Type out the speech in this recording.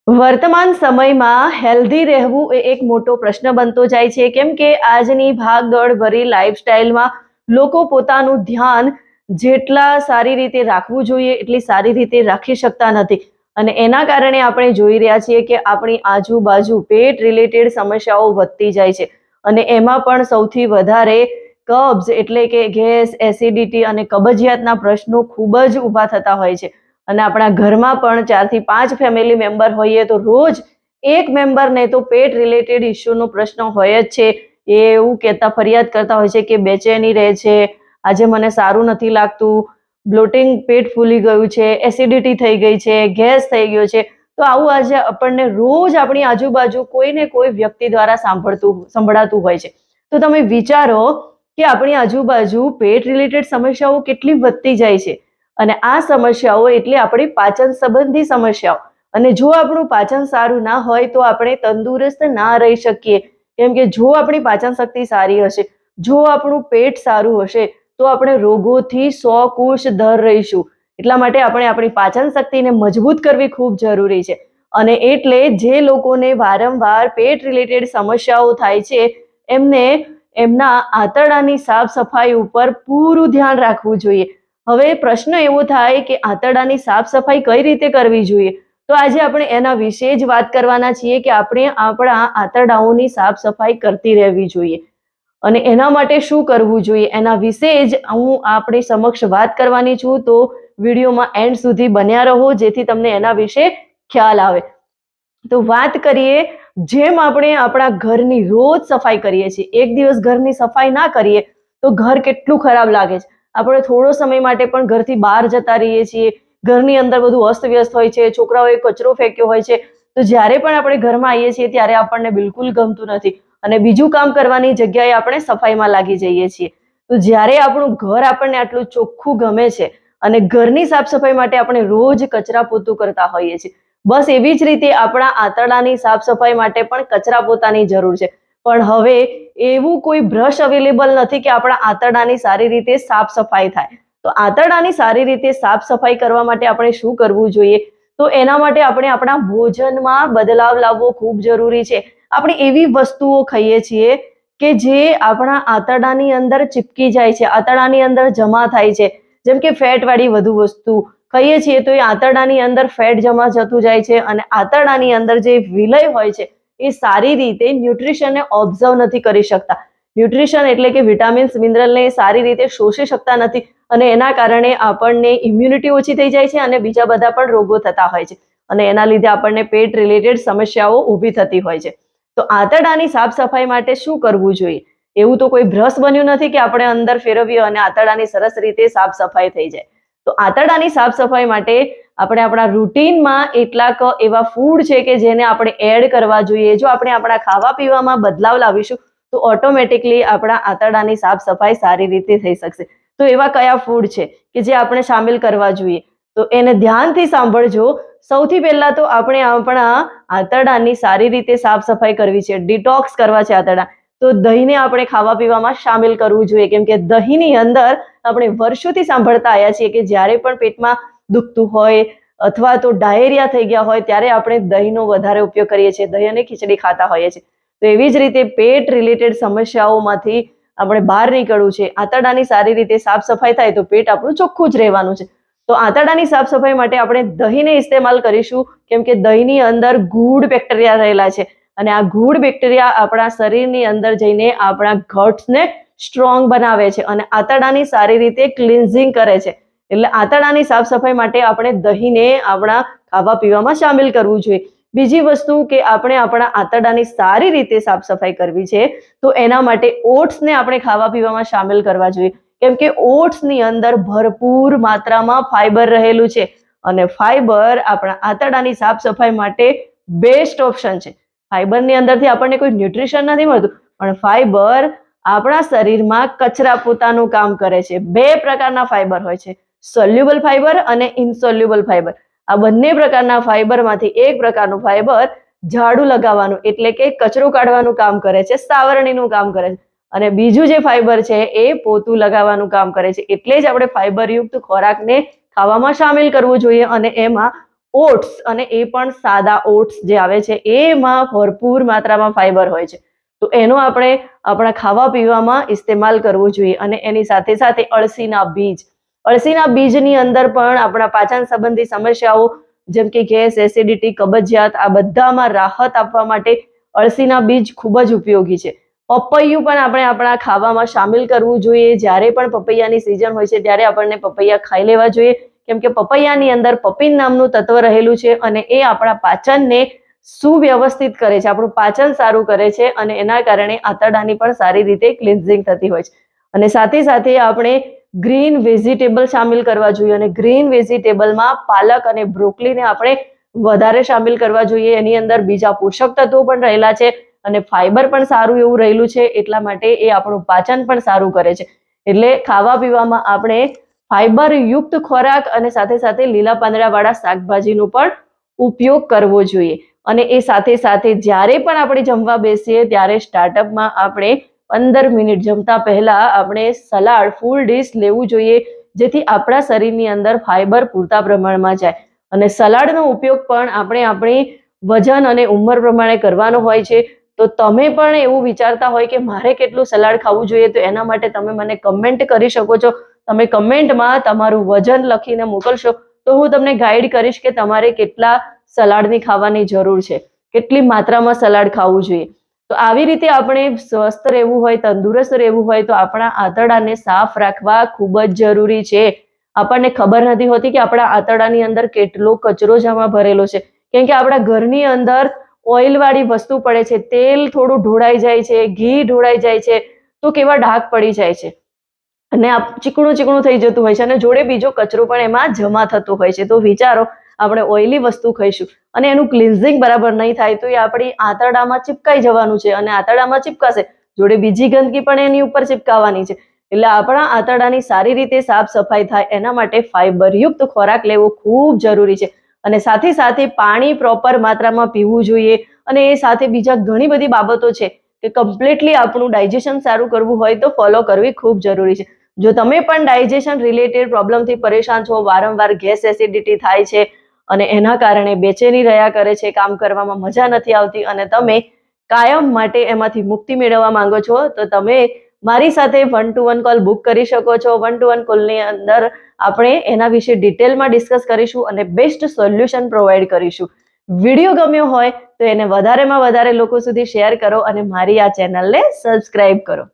વર્તમાન સમયમાં હેલ્ધી રહેવું એ એક મોટો પ્રશ્ન બનતો જાય છે, કેમ કે આજની ભાગદોડ ભરી લાઈફસ્ટાઈલમાં લોકો પોતાનું ધ્યાન જેટલા સારી રીતે રાખવું જોઈએ એટલી સારી રીતે રાખી શકતા નથી. અને એના કારણે આપણે જોઈ રહ્યા છીએ કે આપણી આજુબાજુ પેટ રિલેટેડ સમસ્યાઓ વધતી જાય છે. અને એમાં પણ સૌથી વધારે કબ્ઝ એટલે કે ગેસ, એસિડિટી અને કબજિયાતના પ્રશ્નો ખૂબ જ ઊભા થતા હોય છે. અને આપણા ઘરમાં પણ 4 થી 5 ફેમિલી મેમ્બર હોઈએ તો રોજ એક મેમ્બરને તો પેટ રિલેટેડ ઇસ્યુનો પ્રશ્ન હોય જ છે. એ એવું કહેતા ફરિયાદ કરતા હોય છે કે બેચેની રહે છે, આજે મને સારું નથી લાગતું, બ્લોટિંગ, પેટ ફૂલી ગયું છે, એસિડિટી થઈ ગઈ છે, ગેસ થઈ ગયો છે. તો આવું આજે આપણને રોજ આપણી આજુબાજુ કોઈ ને કોઈ વ્યક્તિ દ્વારા સંભળાતું હોય છે. તો તમે વિચારો કે આપણી આજુબાજુ પેટ રિલેટેડ સમસ્યાઓ કેટલી વધતી જાય છે. અને આ સમસ્યાઓ એટલે આપણી પાચન સંબંધી સમસ્યાઓ. અને જો આપણું પાચન સારું ના હોય તો આપણે તંદુરસ્ત ના રહી શકીએ. કેમ કે જો આપણી પાચન શક્તિ સારી હશે, જો આપણું પેટ સારું હશે, તો આપણે રોગોથી 100 કોષ દર રહીશું. એટલા માટે આપણે આપણી પાચન શક્તિને મજબૂત કરવી ખૂબ જરૂરી છે. અને એટલે જે લોકોને વારંવાર પેટ રિલેટેડ સમસ્યાઓ થાય છે, એમને એમના આંતરડાની સાફ સફાઈ ઉપર પૂરું ધ્યાન રાખવું જોઈએ. હવે પ્રશ્ન એવો થાય કે આંતરડાની સાફ સફાઈ કઈ રીતે કરવી જોઈએ? તો આજે આપણે એના વિશે જ વાત કરવાના છીએ કે આપણે આપણા આંતરડાઓની સાફ સફાઈ કરતી રહેવી જોઈએ. અને એના માટે શું કરવું જોઈએ એના વિશે જ હું આપણી સમક્ષ વાત કરવાની છું. તો વિડીયોમાં એન્ડ સુધી બન્યા રહો, જેથી તમને એના વિશે ખ્યાલ આવે. તો વાત કરીએ, જેમ આપણે આપણા ઘરની રોજ સફાઈ કરીએ છીએ, એક દિવસ ઘરની સફાઈ ના કરીએ તો ઘર કેટલું ખરાબ લાગે છે. આપણે થોડો સમય માટે પણ ઘરથી બહાર જતા રહીએ છીએ, ઘરની અંદર બધું અસ્તવ્યસ્ત હોય છે, છોકરાઓએ કચરો ફેંક્યો હોય છે, તો જ્યારે પણ આપણે ઘરમાં આવીએ છીએ ત્યારે આપણને બિલકુલ ગમતું નથી અને બીજું કામ કરવાની જગ્યાએ આપણે સફાઈમાં લાગી જઈએ છીએ. તો જ્યારે આપણું ઘર આપણને આટલું ચોખ્ખું ગમે છે અને ઘરની સાફ સફાઈ માટે આપણે રોજ કચરા પોતું કરતા હોઈએ છીએ, બસ એવી જ રીતે આપણા આંતરડાની સાફ સફાઈ માટે પણ કચરા પોતાની જરૂર છે. પણ હવે એવું કોઈ બ્રશ અવેલેબલ નથી કે આપણા આંતરડાની સારી રીતે સાફ સફાઈ થાય. તો આંતરડાની સારી રીતે સાફ સફાઈ કરવા માટે આપણે શું કરવું જોઈએ? તો એના માટે આપણે આપણા ભોજનમાં બદલાવ લાવવો ખૂબ જરૂરી છે. આપણે એવી વસ્તુઓ ખાઈએ છીએ કે જે આપણા આંતરડાની અંદર ચીપકી જાય છે, આંતરડાની અંદર જમા થાય છે. જેમ કે ફેટવાળી વધુ વસ્તુ ખાઈએ છીએ તો એ આંતરડાની અંદર ફેટ જમા જતું જાય છે અને આંતરડાની અંદર જે વિલય હોય છે એ સારી રીતે ન્યુટ્રિશનને ઓબ્ઝર્વ નથી કરી શકતા. ન્યુટ્રિશન એટલે કે વિટામિન્સ, મિનરલને સારી રીતે શોષી શકતા નથી અને એના કારણે આપણને ઇમ્યુનિટી ઓછી થઈ જાય છે અને બીજા બધા પણ રોગો થતા હોય છે અને એના લીધે આપણને પેટ રિલેટેડ સમસ્યાઓ ઊભી થતી હોય છે. તો આંતરડાની સાફ સફાઈ માટે શું કરવું જોઈએ? એવું તો કોઈ બ્રશ બન્યું નથી કે આપણે અંદર ફેરવીએ અને આંતરડાની સરસ રીતે સાફ સફાઈ થઈ જાય. તો આંતરડાની સાફ સફાઈ માટે આપણે આપણા રૂટીનમાં એટલાક એવા ફૂડ છે કે જેને આપણે એડ કરવા જોઈએ. જો આપણે આપણા ખાવા પીવામાં બદલાવ લાવીશું તો ઓટોમેટિકલી આપણા આંતરડાની સાફ સફાઈ સારી રીતે થઈ શકશે. તો એવા કયા ફૂડ છે કે જે આપણે સામેલ કરવા જોઈએ? તો એને ધ્યાનથી સાંભળજો. સૌથી પહેલા તો આપણે આપણા આંતરડાની સારી રીતે સાફ સફાઈ કરવી છે, ડિટોક્સ કરવા છે આંતરડા. તો દહીંને આપણે ખાવા પીવામાં સામેલ કરવું જોઈએ, કેમ કે દહીંની અંદર આપણે વર્ષોથી સાંભળતા આવ્યા છીએ કે જ્યારે પણ પેટમાં દુખતું હોય અથવા તો ડાયેરિયા થઈ ગયા હોય ત્યારે આપણે દહીંનો વધારે ઉપયોગ કરીએ છીએ, દહીં અને ખીચડી ખાતા હોઈએ છીએ. તો એવી જ રીતે પેટ રિલેટેડ સમસ્યાઓમાંથી આપણે બહાર નીકળવું છે. આંતરડાની સારી રીતે સાફ સફાઈ થાય તો પેટ આપણું ચોખ્ખું જ રહેવાનું છે. તો આંતરડાની સાફ સફાઈ માટે આપણે દહીંને ઇસ્તેમાલ કરીશું, કેમ કે દહીંની અંદર ગુડ બેક્ટેરિયા રહેલા છે અને આ ગુડ બેક્ટેરિયા આપણા શરીરની અંદર જઈને આપણા ગટ્સને સ્ટ્રોંગ બનાવે છે અને આંતરડાની સારી રીતે ક્લિન્ઝિંગ કરે છે. એટલે આંતરડાની સાફ સફાઈ માટે આપણે દહીંને આપણા ખાવા પીવામાં સામેલ કરવું જોઈએ. બીજી વસ્તુ કે આપણે આપણા આંતરડાની સારી રીતે સાફ સફાઈ કરવી છે તો એના માટે ઓટ્સને આપણે ખાવા પીવામાં સામેલ કરવા જોઈએ, કેમ કે ઓટ્સની અંદર ભરપૂર માત્રામાં ફાઈબર રહેલું છે અને ફાઈબર આપણા આંતરડાની સાફ સફાઈ માટે બેસ્ટ ઓપ્શન છે. ફાઈબરની અંદરથી આપણને કોઈ ન્યુટ્રિશન નથી મળતું, પણ ફાઈબર આપણા શરીરમાં કચરા પોતાનું કામ કરે છે. 2 પ્રકારના ફાઈબર હોય છે, સોલ્યુબલ ફાઈબર અને ઇનસોલ્યુબલ ફાઈબર. આ બંને પ્રકારના ફાઈબરમાંથી એક પ્રકારનું ફાઈબર ઝાડુ લગાવવાનું એટલે કે કચરો કાઢવાનું કામ કરે છે, સાવરણીનું કામ કરે છે, અને બીજું જે ફાઈબર છે એ પોતું લગાવવાનું કામ કરે છે. એટલે જ આપણે ફાઈબરયુક્ત ખોરાકને ખાવામાં સામેલ કરવું જોઈએ અને એમાં ઓટ્સ, અને એ પણ સાદા ઓટ્સ જે આવે છે એમાં ભરપૂર માત્રામાં ફાઈબર હોય છે. તો એનો આપણે આપણા ખાવા પીવામાં ઇસ્તેમાલ કરવો જોઈએ. અને એની સાથે સાથે અળસીના બીજની અંદર પણ આપણા પાચન સંબંધી સમસ્યાઓ જેમ કે ગેસ, એસિડિટી, કબજિયાત આ બધામાં રાહત આપવા માટે અળસીના બીજ ખૂબ જ ઉપયોગી છે. પપૈયું પણ આપણે આપણા ખાવામાં સામેલ કરવું જોઈએ. જ્યારે પણ પપૈયાની સિઝન હોય છે ત્યારે આપણને પપૈયા ખાઈ લેવા જોઈએ, કેમ કે પપૈયાની અંદર પપીન નામનું તત્વ રહેલું છે અને એ આપણા પાચનને સુવ્યવસ્થિત કરે છે, આપણું પાચન સારું કરે છે અને એના કારણે આંતરડાની પણ સારી રીતે ક્લિન્ઝિંગ થતી હોય છે. અને સાથે સાથે આપણે ગ્રીન વેજીટેબલ સામેલ કરવા જોઈએ, અને ગ્રીન વેજીટેબલમાં પાલક અને બ્રોકોલીને આપણે વધારે સામેલ કરવા જોઈએ. એની અંદર બીજા પોષક તત્વો પણ રહેલા છે અને ફાઈબર પણ સારું એવું રહેલું છે, એટલા માટે એ આપણું પાચન પણ સારું કરે છે. એટલે ખાવા પીવામાં આપણે ફાઈબર યુક્ત ખોરાક અને સાથે સાથે લીલા પાંદડાવાળા શાકભાજીનો પણ ઉપયોગ કરવો જોઈએ. અને એ સાથે સાથે જ્યારે પણ આપણે જમવા બેસીએ ત્યારે સ્ટાર્ટઅપમાં આપણે 15 મિનિટ જમતા પહેલા આપણે સલાડ ફૂલ ડીશ લેવું જોઈએ, જેથી આપણા શરીરની અંદર ફાઈબર પૂરતા પ્રમાણમાં જાય. અને સલાડનો ઉપયોગ પણ આપણે આપણી વજન અને ઉંમર પ્રમાણે કરવાનો હોય છે. તો તમે પણ એવું વિચારતા હોય કે મારે કેટલું સલાડ ખાવું જોઈએ, તો એના માટે તમે મને કમેન્ટ કરી શકો છો. તમે કમેન્ટમાં તમારું વજન લખીને મોકલશો તો હું તમને ગાઈડ કરીશ કે તમારે કેટલા સલાડની ખાવાની જરૂર છે, કેટલી માત્રામાં સલાડ ખાવું જોઈએ. તો આવી રીતે આપણે સ્વસ્થ રહેવું હોય, તંદુરસ્ત રહેવું હોય તો આપણા આંતરડાને સાફ રાખવા ખૂબ જ જરૂરી છે. આપણને ખબર નથી હોતી કે આપણા આંતરડાની અંદર કેટલો કચરો જમા ભરેલો છે, કેમ કે આપણા ઘરની અંદર ઓઇલવાળી વસ્તુ પડે છે, તેલ થોડું ઢોળાઈ જાય છે, ઘી ઢોળાઈ જાય છે તો કેવા ડાઘ પડી જાય છે અને ચીકણું ચીકણું થઈ જતું હોય છે અને જોડે બીજો કચરો પણ એમાં જમા થતો હોય છે. તો વિચારો, આપણે ઓઇલી વસ્તુ ખાઈશું અને એનું ક્લિન્ઝિંગ બરાબર નહીં થાય તો એ આપણી આંતરડામાં ચીપકાઈ જવાનું છે, અને આંતરડામાં ચીપકાશે જોડે બીજી ગંદકી પણ એની ઉપર ચીપકાવાની છે. એટલે આપણા આંતરડાની સારી રીતે સાફ સફાઈ થાય એના માટે ફાઈબરયુક્ત ખોરાક લેવો ખૂબ જરૂરી છે. અને સાથે સાથે પાણી પ્રોપર માત્રામાં પીવું જોઈએ. અને એ સાથે બીજા ઘણી બધી બાબતો છે કે કમ્પ્લીટલી આપણું ડાયજેશન સારું કરવું હોય તો ફોલો કરવી ખૂબ જરૂરી છે. જો તમે પણ ડાયજેશન રિલેટેડ પ્રોબ્લેમથી પરેશાન છો, વારંવાર ગેસ એસિડિટી થાય છે અને એના કારણે બેચેની રહ્યા કરે છે, કામ કરવામાં મજા નથી આવતી અને તમે કાયમ માટે એમાંથી મુક્તિ મેળવવા માંગો છો, તો તમે મારી સાથે 1-to-1 કોલ બુક કરી શકો છો. 1-to-1 કોલની અંદર આપણે એના વિશે ડિટેલમાં ડિસ્કસ કરીશું અને બેસ્ટ સોલ્યુશન પ્રોવાઈડ કરીશું. વિડીયો ગમ્યો હોય તો એને વધારેમાં વધારે લોકો સુધી શેર કરો અને મારી આ ચેનલને સબસ્ક્રાઇબ કરો.